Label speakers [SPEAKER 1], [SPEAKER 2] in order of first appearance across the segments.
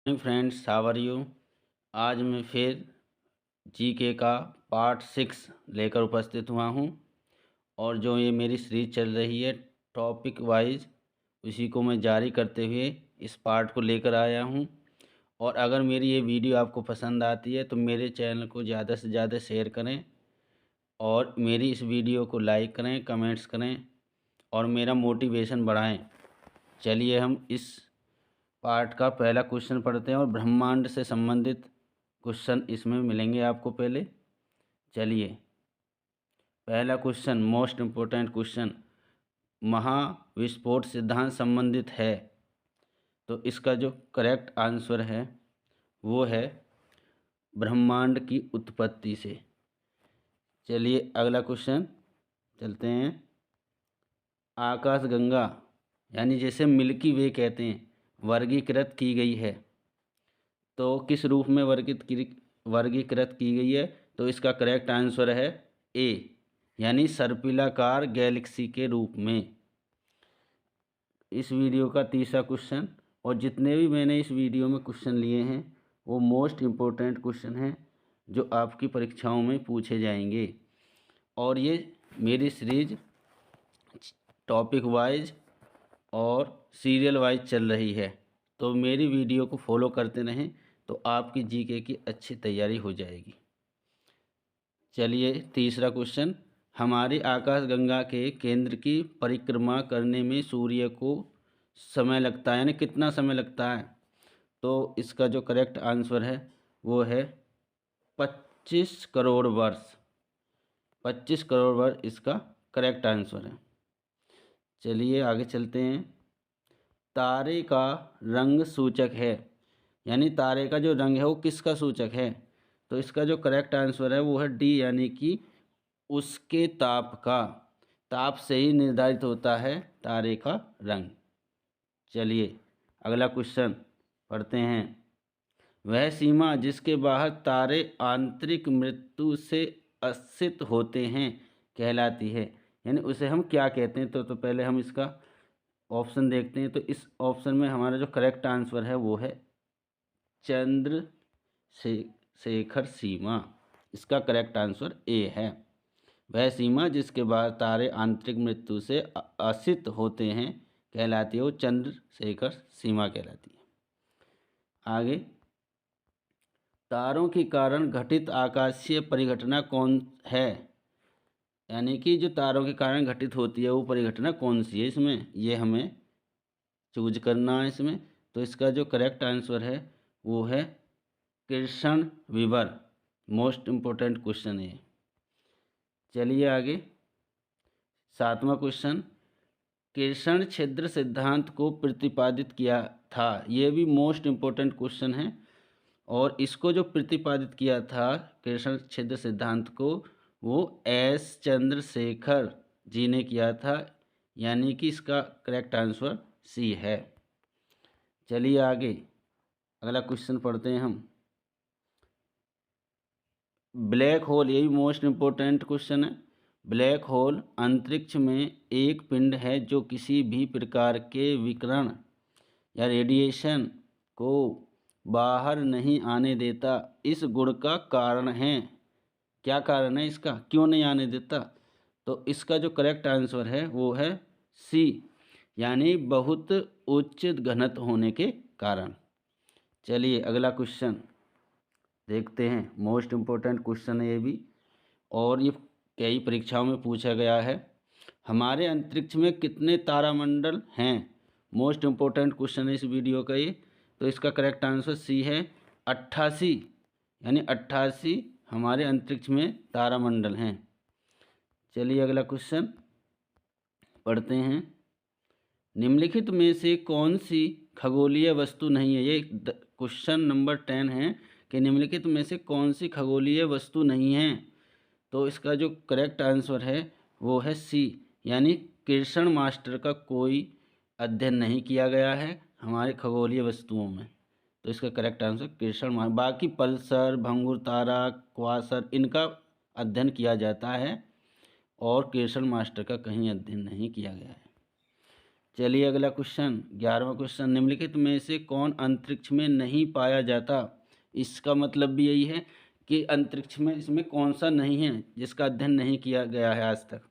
[SPEAKER 1] Friends, how are you. आज मैं फिर जीके का पार्ट 6 लेकर उपस्थित हुआ हूँ। और जो ये मेरी सीरीज चल रही है टॉपिक वाइज, उसी को मैं जारी करते हुए इस पार्ट को लेकर आया हूँ। और अगर मेरी ये वीडियो आपको पसंद आती है तो मेरे चैनल को ज़्यादा से ज़्यादा शेयर करें और मेरी इस वीडियो को लाइक करें, कमेंट्स करें और मेरा मोटिवेशन बढ़ाएं। चलिए हम इस पार्ट का पहला क्वेश्चन पढ़ते हैं और ब्रह्मांड से संबंधित क्वेश्चन इसमें मिलेंगे आपको। पहले चलिए पहला क्वेश्चन, मोस्ट इम्पोर्टेंट क्वेश्चन, महाविस्फोट सिद्धांत संबंधित है। तो इसका जो करेक्ट आंसर है वो है ब्रह्मांड की उत्पत्ति से। चलिए अगला क्वेश्चन चलते हैं। आकाशगंगा यानी जैसे मिल्की वे कहते हैं, वर्गीकृत की गई है तो किस रूप में वर्गीकृत की गई है? तो इसका करेक्ट आंसर है ए, यानी सर्पिलाकार गैलेक्सी के रूप में। इस वीडियो का तीसरा क्वेश्चन, और जितने भी मैंने इस वीडियो में क्वेश्चन लिए हैं वो मोस्ट इम्पोर्टेंट क्वेश्चन हैं जो आपकी परीक्षाओं में पूछे जाएंगे। और ये मेरी सीरीज टॉपिक वाइज और सीरियल वाइज चल रही है, तो मेरी वीडियो को फॉलो करते रहें तो आपकी जीके की अच्छी तैयारी हो जाएगी। चलिए तीसरा क्वेश्चन, हमारी आकाशगंगा के केंद्र की परिक्रमा करने में सूर्य को समय लगता है, यानी कितना समय लगता है? तो इसका जो करेक्ट आंसर है वो है 25 करोड़ वर्ष। 25 करोड़ वर्ष इसका करेक्ट आंसर है। चलिए आगे चलते हैं। तारे का रंग सूचक है, यानी तारे का जो रंग है वो किसका सूचक है? तो इसका जो करेक्ट आंसर है वो है डी, यानी कि उसके ताप का। ताप से ही निर्धारित होता है तारे का रंग। चलिए अगला क्वेश्चन पढ़ते हैं। वह सीमा जिसके बाहर तारे आंतरिक मृत्यु से असित होते हैं कहलाती है, यानी उसे हम क्या कहते हैं? तो पहले हम इसका ऑप्शन देखते हैं। तो इस ऑप्शन में हमारा जो करेक्ट आंसर है वो है चंद्र शेखर सीमा। इसका करेक्ट आंसर ए है। वह सीमा जिसके बाद तारे आंतरिक मृत्यु से असित होते हैं कहलाती है वो चंद्रशेखर सीमा कहलाती है। आगे, तारों के कारण घटित आकाशीय परिघटना कौन है? यानी कि जो तारों के कारण घटित होती है वो परिघटना कौन सी है? इसमें ये हमें चूज करना है इसमें। तो इसका जो करेक्ट आंसर है वो है कृष्ण विवर। मोस्ट इम्पोर्टेंट क्वेश्चन है। चलिए आगे, सातवां क्वेश्चन, कृष्ण छिद्र सिद्धांत को प्रतिपादित किया था। ये भी मोस्ट इम्पोर्टेंट क्वेश्चन है। और इसको जो प्रतिपादित किया था कृष्ण छिद्र सिद्धांत को, वो एस चंद्रशेखर जी ने किया था, यानी कि इसका करेक्ट आंसर सी है। चलिए आगे अगला क्वेश्चन पढ़ते हैं हम। ब्लैक होल, ये भी मोस्ट इम्पोर्टेंट क्वेश्चन है। ब्लैक होल अंतरिक्ष में एक पिंड है जो किसी भी प्रकार के विकिरण या रेडिएशन को बाहर नहीं आने देता। इस गुण का कारण है, क्या कारण है इसका, क्यों नहीं आने देता? तो इसका जो करेक्ट आंसर है वो है सी, यानी बहुत उच्च घनत्व होने के कारण। चलिए अगला क्वेश्चन देखते हैं। मोस्ट इम्पोर्टेंट क्वेश्चन है ये भी, और ये कई परीक्षाओं में पूछा गया है। हमारे अंतरिक्ष में कितने तारामंडल हैं? मोस्ट इम्पोर्टेंट क्वेश्चन है इस वीडियो का ये। तो इसका करेक्ट आंसर सी है 88, यानी 88 हमारे अंतरिक्ष में तारामंडल हैं। चलिए अगला क्वेश्चन पढ़ते हैं। निम्नलिखित में से कौन सी खगोलीय वस्तु नहीं है? ये क्वेश्चन नंबर 10 है कि निम्नलिखित में से कौन सी खगोलीय वस्तु नहीं है? तो इसका जो करेक्ट आंसर है वो है सी, यानी कृष्ण मास्टर का कोई अध्ययन नहीं किया गया है हमारे खगोलीय वस्तुओं में। तो इसका करेक्ट आंसर कृष्ण मास्टर। बाकी पल्सर, भंगुर तारा, क्वासर, इनका अध्ययन किया जाता है और कृष्ण मास्टर का कहीं अध्ययन नहीं किया गया है। चलिए अगला क्वेश्चन, 11वां क्वेश्चन, निम्नलिखित में से कौन अंतरिक्ष में नहीं पाया जाता। इसका मतलब भी यही है कि अंतरिक्ष में इसमें कौन सा नहीं है जिसका अध्ययन नहीं किया गया है आज तक।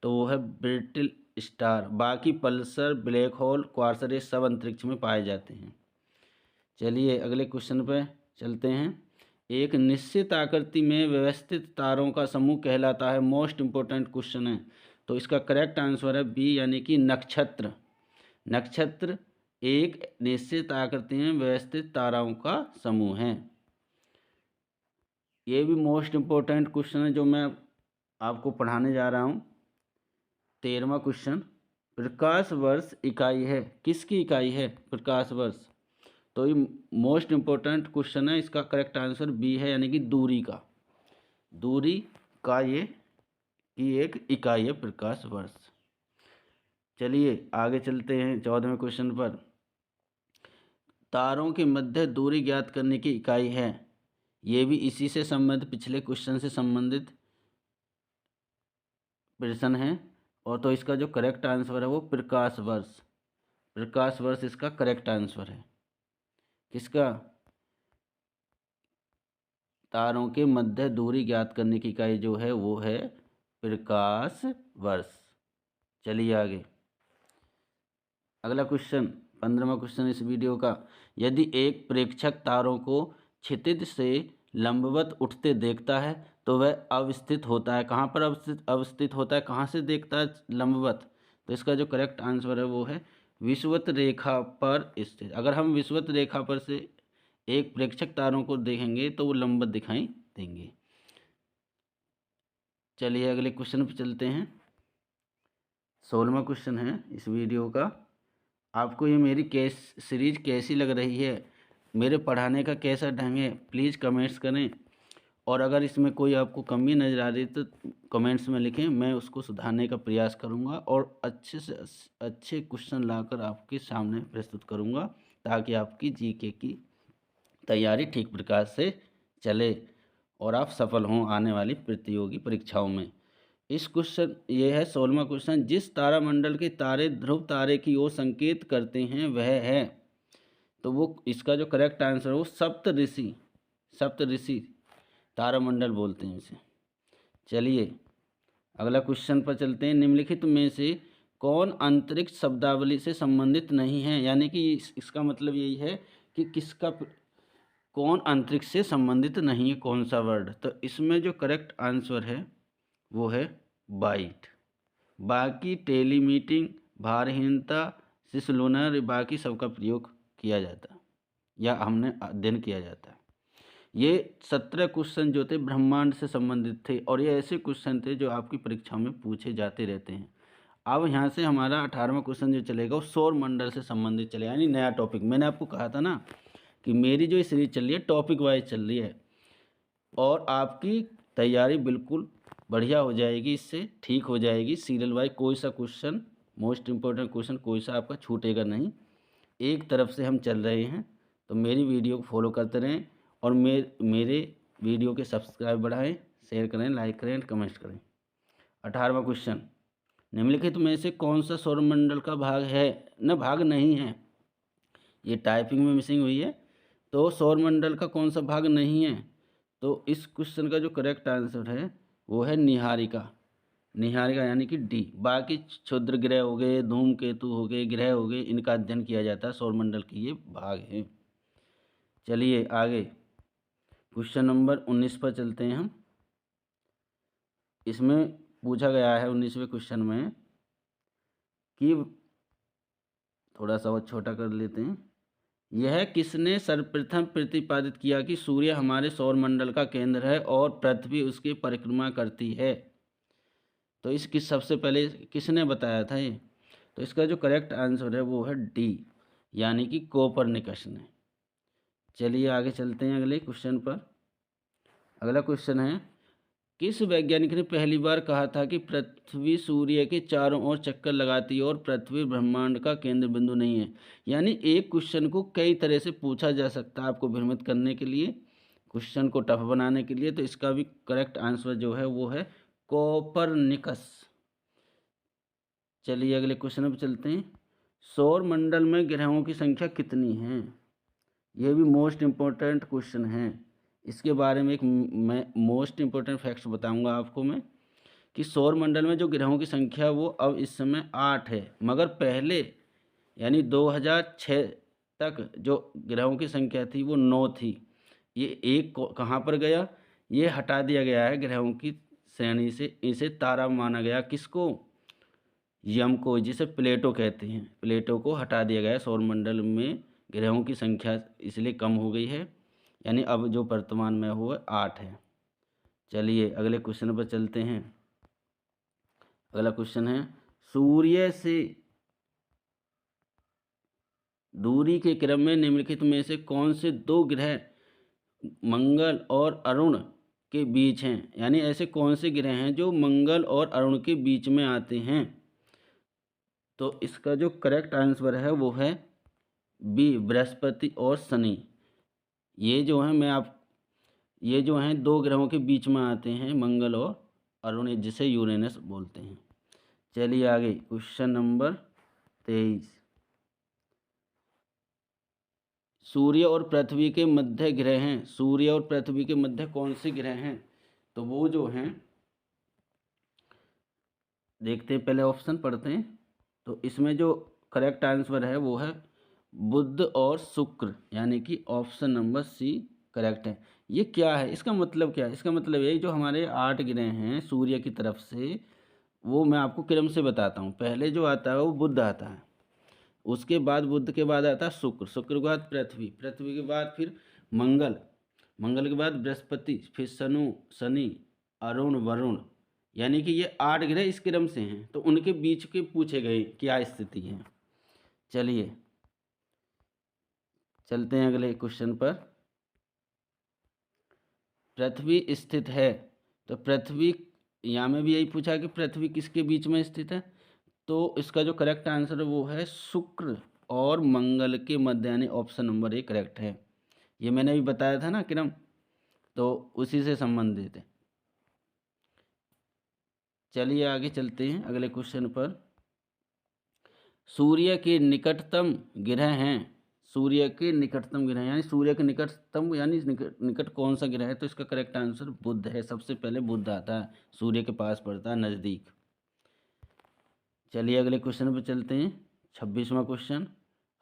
[SPEAKER 1] तो वो है ब्रिटिल स्टार। बाकी पल्सर, ब्लैक होल, क्वार्सर, ये सब अंतरिक्ष में पाए जाते हैं। चलिए अगले क्वेश्चन पर चलते हैं। एक निश्चित आकृति में व्यवस्थित तारों का समूह कहलाता है। मोस्ट इंपॉर्टेंट क्वेश्चन है। तो इसका करेक्ट आंसर है बी, यानी कि नक्षत्र। नक्षत्र एक निश्चित आकृति में व्यवस्थित ताराओं का समूह है। ये भी मोस्ट इंपॉर्टेंट क्वेश्चन है जो मैं आपको पढ़ाने जा रहा हूँ। 13वां क्वेश्चन, प्रकाश वर्ष इकाई है। किसकी इकाई है प्रकाश वर्ष? तो ये मोस्ट इंपॉर्टेंट क्वेश्चन है। इसका करेक्ट आंसर बी है, यानी कि दूरी का। दूरी का ये की एक इकाई है प्रकाश वर्ष। चलिए आगे चलते हैं 14वें क्वेश्चन पर। तारों के मध्य दूरी ज्ञात करने की इकाई है। ये भी इसी से संबंधित, पिछले क्वेश्चन से संबंधित प्रश्न है। और तो इसका जो करेक्ट आंसर है वो प्रकाश वर्ष। प्रकाश वर्ष इसका करेक्ट आंसर है। किसका? तारों के मध्य दूरी ज्ञात करने की इकाई जो है वो है प्रकाश वर्ष। चलिए आगे अगला क्वेश्चन, 15वां क्वेश्चन इस वीडियो का। यदि एक प्रेक्षक तारों को क्षितिज से लंबवत उठते देखता है तो वह अवस्थित होता है। कहाँ पर अवस्थित होता है? कहाँ से देखता है लंबवत? तो इसका जो करेक्ट आंसर है वो है विषुवत रेखा पर स्थित। अगर हम विषुवत रेखा पर से एक प्रेक्षक तारों को देखेंगे तो वो लंबवत दिखाई देंगे। चलिए अगले क्वेश्चन पर चलते हैं। 16वां क्वेश्चन है इस वीडियो का। आपको ये मेरी सीरीज कैसी लग रही है, मेरे पढ़ाने का कैसा ढंग है, प्लीज़ कमेंट्स करें। और अगर इसमें कोई आपको कमी नज़र आ रही तो कमेंट्स में लिखें, मैं उसको सुधारने का प्रयास करूंगा और अच्छे से अच्छे क्वेश्चन लाकर आपके सामने प्रस्तुत करूंगा, ताकि आपकी जीके की तैयारी ठीक प्रकार से चले और आप सफल हों आने वाली प्रतियोगी परीक्षाओं में। इस क्वेश्चन ये है 16वां क्वेश्चन, जिस तारामंडल के तारे ध्रुव तारे की ओर संकेत करते हैं वह है। तो वो इसका जो करेक्ट आंसर है वो सप्तऋषि तारामंडल बोलते हैं इसे। चलिए अगला क्वेश्चन पर चलते हैं। निम्नलिखित में से कौन अंतरिक्ष शब्दावली से संबंधित नहीं है? यानी कि इसका मतलब यही है कि किसका कौन अंतरिक्ष से संबंधित नहीं है, कौन सा वर्ड। तो इसमें जो करेक्ट आंसर है वो है बाइट। बाकी टेलीमीटिंग, भारहीनता, सिसलुनर, बाकी सबका प्रयोग किया जाता या हमने अध्ययन किया जाता। ये 17 क्वेश्चन जो थे ब्रह्मांड से संबंधित थे और ये ऐसे क्वेश्चन थे जो आपकी परीक्षा में पूछे जाते रहते हैं। अब यहाँ से हमारा 18वां क्वेश्चन जो चलेगा वो सौर मंडल से संबंधित चलेगा, यानी नया टॉपिक। मैंने आपको कहा था ना कि मेरी जो सीरीज चल रही है टॉपिक वाइज चल रही है और आपकी तैयारी बिल्कुल बढ़िया हो जाएगी, इससे ठीक हो जाएगी। सीरियल वाइज कोई सा क्वेश्चन, मोस्ट इम्पोर्टेंट क्वेश्चन कोई सा आपका छूटेगा नहीं। एक तरफ से हम चल रहे हैं, तो मेरी वीडियो को फॉलो करते रहें और मेरे वीडियो के सब्सक्राइब बढ़ाएं, शेयर करें, लाइक करें एंड कमेंट करें। 18वां क्वेश्चन, निम्नलिखित में से कौन सा सौरमंडल का भाग है न भाग नहीं है? ये टाइपिंग में मिसिंग हुई है। तो सौरमंडल का कौन सा भाग नहीं है? तो इस क्वेश्चन का जो करेक्ट आंसर है वो है निहारिका। निहारिका यानी कि डी। बाकी क्षुद्र ग्रह हो गए, धूमकेतु हो गए, ग्रह हो गए, इनका अध्ययन किया जाता है, सौरमंडल के ये भाग हैं। चलिए आगे क्वेश्चन नंबर 19 पर चलते हैं हम। इसमें पूछा गया है 19वें क्वेश्चन में कि थोड़ा सा और छोटा कर लेते हैं। यह किसने सर्वप्रथम प्रतिपादित किया कि सूर्य हमारे सौरमंडल का केंद्र है और पृथ्वी उसकी परिक्रमा करती है? तो इसकी सबसे पहले किसने बताया था ये? तो इसका जो करेक्ट आंसर है वो है डी, यानी कि कोपरनिकस ने। चलिए आगे चलते हैं अगले क्वेश्चन पर। अगला क्वेश्चन है, किस वैज्ञानिक ने पहली बार कहा था कि पृथ्वी सूर्य के चारों ओर चक्कर लगाती है और पृथ्वी ब्रह्मांड का केंद्र बिंदु नहीं है? यानी एक क्वेश्चन को कई तरह से पूछा जा सकता है आपको भ्रमित करने के लिए, क्वेश्चन को टफ बनाने के लिए। तो इसका भी करेक्ट आंसर जो है वो है कोपरनिकस। चलिए अगले क्वेश्चन पर चलते हैं। सौर मंडल में ग्रहों की संख्या कितनी है? ये भी मोस्ट इम्पोर्टेंट क्वेश्चन है। इसके बारे में एक मैं मोस्ट इम्पोर्टेंट फैक्ट्स बताऊंगा आपको मैं कि सौर मंडल में जो ग्रहों की संख्या वो अब इस समय 8 है, मगर पहले यानी 2006 तक जो ग्रहों की संख्या थी वो 9 थी। ये एक कहाँ पर गया? ये हटा दिया गया है ग्रहों की श्रेणी से। इसे तारा माना गया, किसको? यम को, जिसे प्लेटो कहते हैं। प्लेटो को हटा दिया गया है। सौर मंडल में ग्रहों की संख्या इसलिए कम हो गई है, यानी अब जो वर्तमान में हुआ 8 है। चलिए अगले क्वेश्चन पर चलते हैं। अगला क्वेश्चन है, सूर्य से दूरी के क्रम में निम्नलिखित में से कौन से दो ग्रह मंगल और अरुण के बीच हैं? यानी ऐसे कौन से ग्रह हैं जो मंगल और अरुण के बीच में आते हैं? तो इसका जो करेक्ट आंसर है वो है बी, बृहस्पति और शनि। ये जो हैं दो ग्रहों के बीच में आते हैं, मंगल और अरुण, जिसे यूरेनस बोलते हैं। चलिए आगे क्वेश्चन नंबर 23। सूर्य और पृथ्वी के मध्य ग्रह हैं। सूर्य और पृथ्वी के मध्य कौन से ग्रह हैं? तो वो जो हैं, देखते हैं, पहले ऑप्शन पढ़ते हैं। तो इसमें जो करेक्ट आंसर है वो है बुध और शुक्र, यानी कि ऑप्शन नंबर सी करेक्ट है। ये क्या है, इसका मतलब क्या है? इसका मतलब ये जो हमारे 8 ग्रह हैं सूर्य की तरफ से, वो मैं आपको क्रम से बताता हूँ। पहले जो आता है वो बुध आता है, उसके बाद बुध के बाद आता है शुक्र, शुक्र के बाद पृथ्वी, पृथ्वी के बाद फिर मंगल, मंगल के बाद बृहस्पति, फिर शनि, अरुण, वरुण। यानी कि ये 8 ग्रह इस क्रम से हैं। तो उनके बीच के पूछे गए क्या स्थिति है। चलिए चलते हैं अगले क्वेश्चन पर। पृथ्वी स्थित है, तो पृथ्वी, यहाँ में भी यही पूछा कि पृथ्वी किसके बीच में स्थित है? तो इसका जो करेक्ट आंसर है वो है शुक्र और मंगल के मध्य, यानी ऑप्शन नंबर 1 करेक्ट है। ये मैंने अभी बताया था ना क्रम, तो उसी से संबंधित है। चलिए आगे चलते हैं अगले क्वेश्चन पर। सूर्य के निकटतम ग्रह हैं। सूर्य के निकटतम ग्रह यानी सूर्य के निकटतम यानी निकट कौन सा ग्रह है? तो इसका करेक्ट आंसर बुध है। सबसे पहले बुध आता है, सूर्य के पास पड़ता है, नज़दीक। चलिए अगले क्वेश्चन पर चलते हैं। 26वां क्वेश्चन,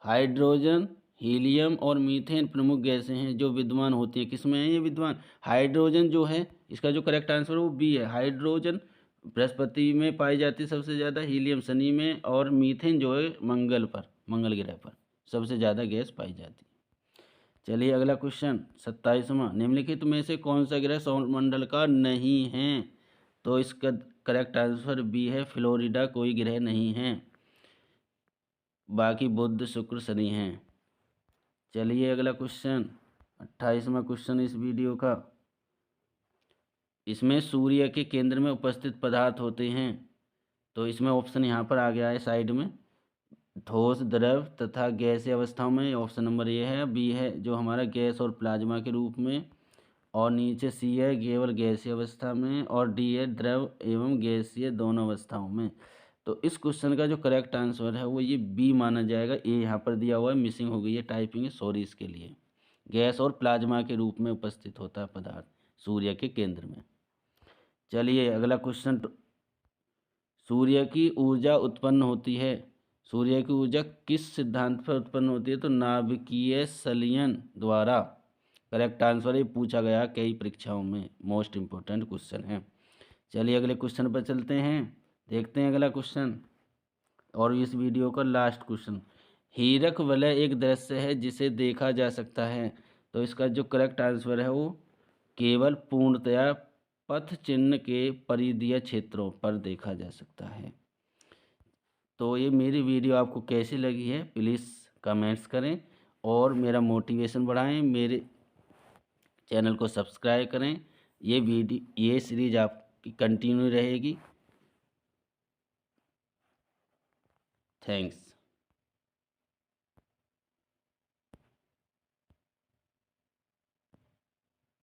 [SPEAKER 1] हाइड्रोजन, हीलियम और मीथेन प्रमुख गैसें हैं जो विद्यमान होती हैं। किसमें है ये विद्यमान? हाइड्रोजन जो है, इसका जो करेक्ट आंसर है वो बी है। हाइड्रोजन बृहस्पति में पाई जाती है सबसे ज़्यादा, हीलियम शनि में, और मीथेन जो है मंगल पर, मंगल ग्रह पर सबसे ज़्यादा गैस पाई जाती है। चलिए अगला क्वेश्चन 27वां, निम्नलिखित में से कौन सा ग्रह सौरमंडल का नहीं है? तो इसका करेक्ट आंसर बी है, फ्लोरिडा कोई ग्रह नहीं है, बाकी बुध, शुक्र, शनि हैं। चलिए अगला क्वेश्चन 28वां क्वेश्चन इस वीडियो का। इसमें सूर्य के केंद्र में उपस्थित पदार्थ होते हैं। तो इसमें ऑप्शन यहाँ पर आ गया है साइड में, ठोस, द्रव तथा गैसीय अवस्थाओं में। ऑप्शन नंबर ए है, बी है जो हमारा गैस और प्लाज्मा के रूप में, और नीचे सी है केवल गैसीय अवस्था में, और डी है द्रव एवं गैसीय दोनों अवस्थाओं में। तो इस क्वेश्चन का जो करेक्ट आंसर है वो ये बी माना जाएगा। ए यहाँ पर दिया हुआ है, मिसिंग हो गई है टाइपिंग, सॉरी इसके लिए। गैस और प्लाज्मा के रूप में उपस्थित होता है पदार्थ सूर्य के केंद्र में। चलिए अगला क्वेश्चन, सूर्य की ऊर्जा उत्पन्न होती है। सूर्य की ऊर्जा किस सिद्धांत पर उत्पन्न होती है? तो नाभिकीय संलयन द्वारा। करेक्ट आंसर ये पूछा गया कई परीक्षाओं में, मोस्ट इम्पोर्टेंट क्वेश्चन है। चलिए अगले क्वेश्चन पर चलते हैं, देखते हैं अगला क्वेश्चन और इस वीडियो का लास्ट क्वेश्चन। हीरक वलय एक दृश्य है जिसे देखा जा सकता है। तो इसका जो करेक्ट आंसर है वो केवल पूर्णतया पथ चिन्ह के परिधीय क्षेत्रों पर देखा जा सकता है। तो ये मेरी वीडियो आपको कैसी लगी है प्लीज़ कमेंट्स करें और मेरा मोटिवेशन बढ़ाएं, मेरे चैनल को सब्सक्राइब करें। ये सीरीज आपकी कंटिन्यू रहेगी। थैंक्स।